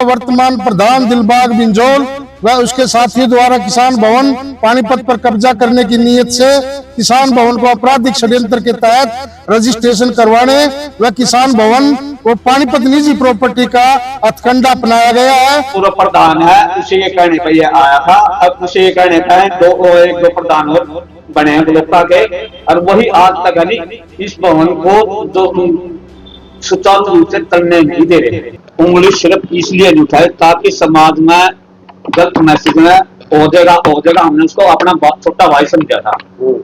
वर्तमान प्रधान दिलबाग बिंजोल व उसके साथियों द्वारा किसान भवन पानीपत पर कब्जा करने की नीयत से किसान भवन को आपराधिक षड्यंत्र के तहत रजिस्ट्रेशन करवाने व किसान भवन को पानीपत निजी प्रॉपर्टी का हथकंडा अपनाया गया है। पूर्व प्रधान है, उसे ये कहने पर यह आया था। अब उसे ये कहने पर एक दो प्रधान और बने हैं ब्लॉक के, और वही आज तक इस भवन को जो सुचारू रूप से चलने नहीं दे रहे। उंगली सिर्फ इसलिए नहीं उठाए ताकि समाज में गलत मैसेज में हो जाएगा। हमने उसको अपना छोटा भाई समझा था,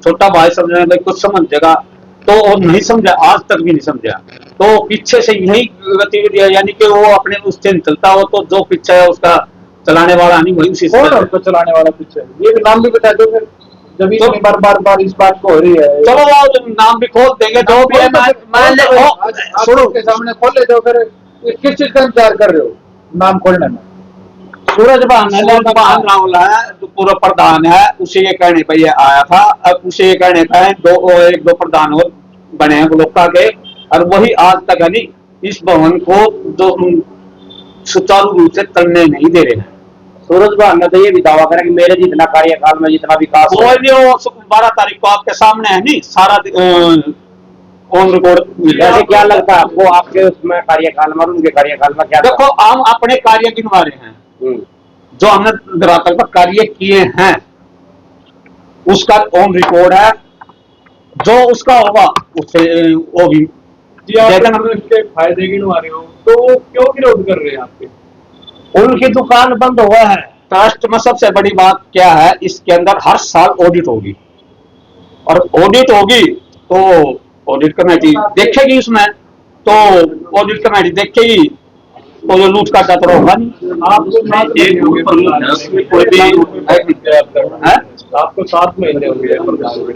छोटा भाई समझने में कुछ समझेगा तो वो नहीं समझा, आज तक भी नहीं समझा। तो पीछे से यही गतिविधियां, यानी कि वो अपने उससे चलता हो तो जो पीछे है उसका चलाने वाला नहीं, वही उसी उसको चलाने वाला पीछे। ये भी नाम भी बता दो फिर, जब तो बार इस बात को हो रही है। चलो वो नाम भी खोल देंगे जो भी है। सुनो के सामने खोल ले दो फिर, किस चीज का इंतजार कर रहे हो नाम खोलने में? सूरज राहुल है जो पूर्व प्रधान है, उसे ये कहने पर यह आया था। अब उसे ये कहने पर एक दो प्रधान और बने हैं ब्लॉक के, और वही आज तक इस भवन को जो सुचारू रूप से चलने नहीं दे रहे हैं। सूरज भान ने तो ये भी दावा करा कि मेरे जितना कार्यकाल में जितना विकास वो 12 तारीख को आपके सामने है नहीं सारा ऑन रिकॉर्ड। जैसे क्या लगता है आपको, आपके उसमें कार्यकाल में और उनके कार्यकाल में क्या? देखो, हम अपने कार्य गिनवा रहे हैं जो हमने धरातल पर कार्य किए हैं, उसका ऑन रिकॉर्ड है। जो उसका होगा उससे वो भी इसके फायदे गिनवा रहे हो तो क्यों विरोध कर रहे हैं आपके? उनकी दुकान बंद हुआ है। ट्रस्ट में सबसे बड़ी बात क्या है, इसके अंदर हर साल ऑडिट होगी, और ऑडिट होगी तो ऑडिट कमेटी देखेगी उसमें, तो ऑडिट कमेटी देखेगी तो जो लूट का चक्र होगा आपको 7 महीने हो गए,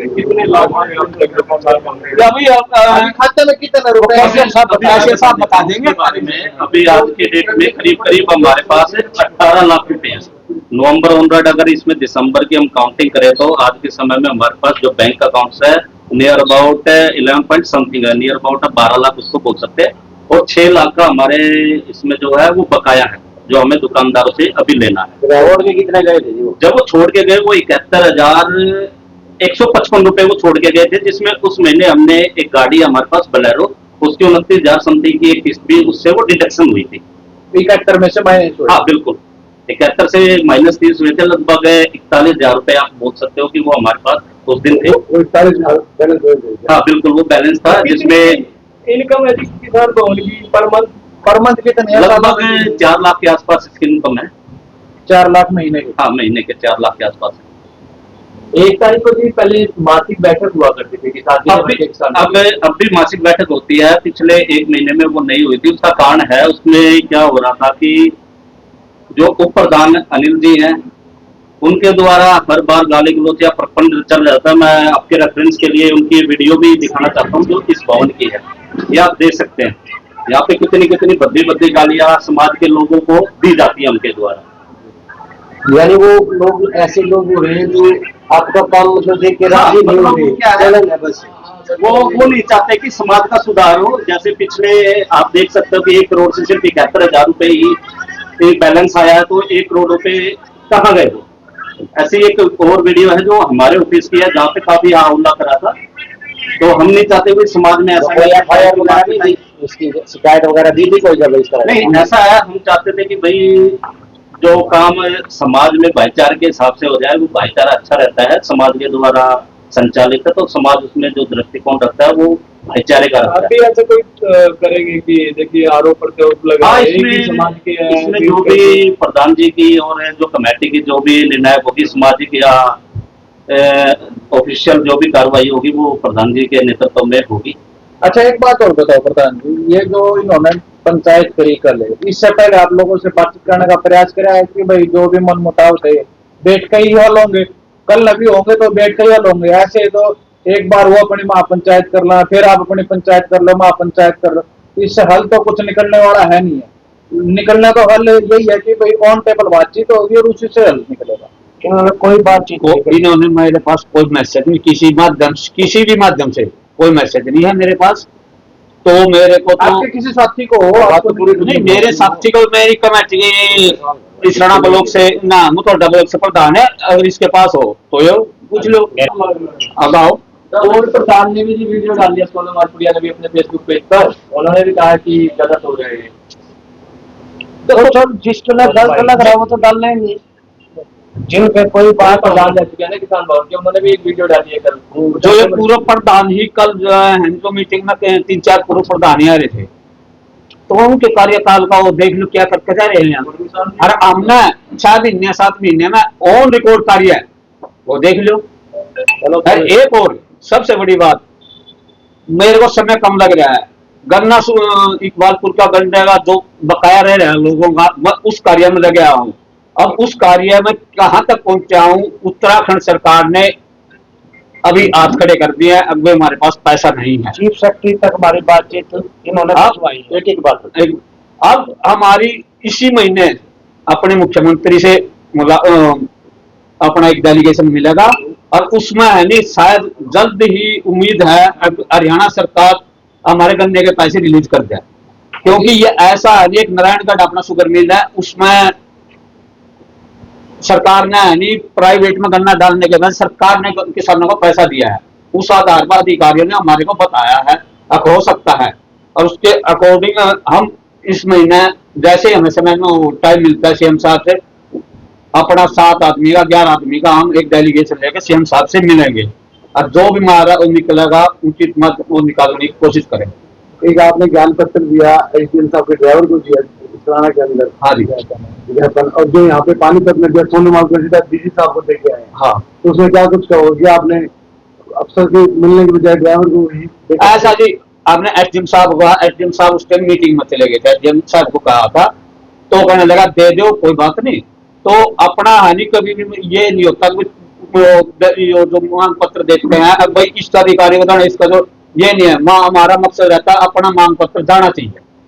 कितने लाख खाते में कितने रुपए साहब बता देंगे। अभी आज के डेट में करीब हमारे पास 18 लाख रुपए हैं। नवंबर ऑनवर्ड अगर इसमें दिसंबर की हम काउंटिंग करें तो आज के समय में हमारे पास जो बैंक अकाउंट्स है नियर अबाउट 11 पॉइंट समथिंग है, नियर अबाउट 12 लाख उसको बोल सकते हैं, और 6 लाख का हमारे इसमें जो है वो बकाया है जो हमें दुकानदारों से अभी लेना है। छोड़ के कितने गए थे? जब वो छोड़ के गए वो 71,155 रुपए वो छोड़ के गए थे, जिसमें उस महीने हमने एक गाड़ी हमारे पास बलेरो, उसकी 29,000 समथिंग की एक किस्त भी उससे वो डिडक्शन हुई थी। 71 में से माइनस? हाँ बिल्कुल, 71 से -30 हुए थे, लगभग 41,000 रुपए आप बोल सकते हो कि वो हमारे पास उस दिन थे। 41,000 बैलेंस? हाँ बिल्कुल, वो बैलेंस था जिसमें इनकम है किसान भवन की पर मंथ कितने? लगभग 4 लाख के आसपास इसकी इनकम है। 4 लाख महीने के? हाँ, महीने के 4 लाख के आसपास। 1 तारीख को जी पहले मासिक बैठक हुआ करती थी किसान। अब भी मासिक बैठक होती है, पिछले 1 महीने में वो नहीं हुई थी। उसका कारण है, उसमें क्या हो रहा था कि जो उप प्रधान अनिल जी हैं उनके द्वारा हर बार गाली गलौज या प्रपंच चल जाता है। मैं आपके रेफरेंस के लिए उनकी वीडियो भी दिखाना चाहता हूँ जो इस भवन की है, ये आप देख सकते हैं। यहाँ पे कितनी भद्दी गालियां समाज के लोगों को दी जाती है उनके द्वारा। यानी वो लोग ऐसे लोग हो रहे हैं जो आपका काम मतलब देख के राजी नहीं हो रहे, बस वो नहीं चाहते कि समाज का सुधार हो। जैसे पिछले आप देख सकते हो कि 1 करोड़ से सिर्फ 71,000 रुपए ही बैलेंस आया है, तो 1 करोड़ रुपए कहाँ गए? वो ऐसी एक और वीडियो है जो हमारे ऑफिस की है जहाँ पे काफी हमला करा था। तो हम नहीं चाहते कि समाज में ऐसा उसकी शिकायत वगैरह दी थी कोई जब इस तरह? नहीं, ऐसा है, हम चाहते थे कि भाई जो काम समाज में भाईचारे के हिसाब से हो जाए, वो भाईचारा अच्छा रहता है, समाज के द्वारा संचालित है, तो समाज उसमें जो दृष्टिकोण रखता है वो भाईचारे का रखता है। ऐसा कोई करेंगे कि देखिए आरोप प्रत्यारोप लगा है इसमें जो भी प्रधान जी की और जो कमेटी की जो भी निर्णायक होगी, सामाजिक या ऑफिशियल जो भी कार्रवाई होगी वो प्रधान जी के नेतृत्व में होगी। अच्छा, एक बात और बताओ प्रधान जी, ये जो इन्होंने पंचायत करी कल है, इससे पहले आप लोगों से बातचीत करने का प्रयास करा है कि भाई जो भी मन मुटाव थे बैठ कर ही हल होंगे, कल अभी होंगे तो बैठ कर ही हल होंगे? ऐसे तो एक बार वो अपनी महापंचायत कर ला, फिर आप अपनी पंचायत कर लो, महापंचायत कर लो, इससे हल तो कुछ निकलने वाला है नहीं है। निकलने का हल यही है कि भाई ऑन टेबल बातचीत होगी और उसी से हल निकलेगा। कोई बातचीत इन्होंने मेरे पास कोई मैसेज नहीं, किसी भी माध्यम से कोई मैसेज नहीं है मेरे पास। तो मेरे को तो आपके किसी साथी को हो, आपको नहीं, मेरे साथी को मेरी कमेटी इसराना ब्लॉक से ना मुतोड़ा ब्लॉक से प्रधान है, अगर इसके पास हो तो ये पूछ लो। अब आओ। और प्रधान ने भी जी वीडियो डाल दिया, सोनम मारपुरिया ने भी अपने फेसबुक पेज पर, उन्होंने भी कहा कि गलत हो गए। तो जिसको ना गलत लग रहा है वो तो डालना ही नहीं। जिन पे कोई बात प्रधान रह चुके हैं ना किसान भवन के, उन्होंने भी एक वीडियो डाली है कल। जो ये पूर्व प्रधान ही कल जो है हिंदू मीटिंग में 3-4 पूर्व प्रधान ही आ रहे थे, तो उनके कार्यकाल का वो देख लो क्या करके जा रहे हैं यहाँ। और हमने 6 महीने 7 महीने में ऑन रिकॉर्ड कार्य है, वो देख लो। चलो एक और सबसे बड़ी बात, मेरे को समय कम लग रहा है, गन्ना इकबालपुर का गन्ने का जो बकाया रह रहा है लोगों का, मैं उस कार्य में लगे हूँ। अब उस कार्य में कहां तक पहुंचा हूं, उत्तराखंड सरकार ने अभी हाथ खड़े कर दिए हैं, अब हमारे पास पैसा नहीं है। चीफ सेक्रेटरी तक हमारी बातचीत इन्होंने पहुंचवाई है। एक बात अब हमारी इसी महीने अपने मुख्यमंत्री से अपना एक डेलीगेशन मिलेगा, और उसमें है नहीं शायद जल्द ही उम्मीद है हरियाणा सरकार हमारे गन्ने के पैसे रिलीज कर दे, क्योंकि ये ऐसा है एक नारायणगढ़ अपना शुगर मिल है, उसमें सरकार ने है नहीं प्राइवेट में गन्ना डालने के बाद सरकार ने किसानों को पैसा दिया है, उस आधार पर अधिकारियों ने हमारे को बताया है अब हो सकता है, और उसके अकॉर्डिंग हम इस महीने जैसे हमें समय में टाइम मिलता है सीएम साहब से, अपना 7 आदमी का 11 आदमी का हम एक डेलीगेशन लेकर सीएम साहब से मिलेंगे, और जो भी हमारा निकलेगा उचित मत वो निकालने की कोशिश करेंगे। एक आपने ज्ञान पत्र दिया एसडीएम साहब के ड्राइवर को दिया सराना के अंदर, हाँ जी, और जो यहाँ पे पानीपत में दिया सोनू मालपुरिया सीधा डीसी साहब को देके आए, हाँ, तो उसमें क्या कुछ कहोगे आपने अफसर के मिलने के बजाय ड्राइवर को ही ऐसा जी आपने एसडीएम साहब उस टाइम मीटिंग में चले गए थे, एसडीएम साहब को कहा था तो कहने लगा दे दो कोई बात नहीं, तो अपना हानि कभी भी ये नहीं होता जो मांग पत्र देखते हैं अब भाई इस अधिकारी को इसका जो ये नहीं है, हमारा मकसद रहता है अपना मांग पत्र जाना चाहिए।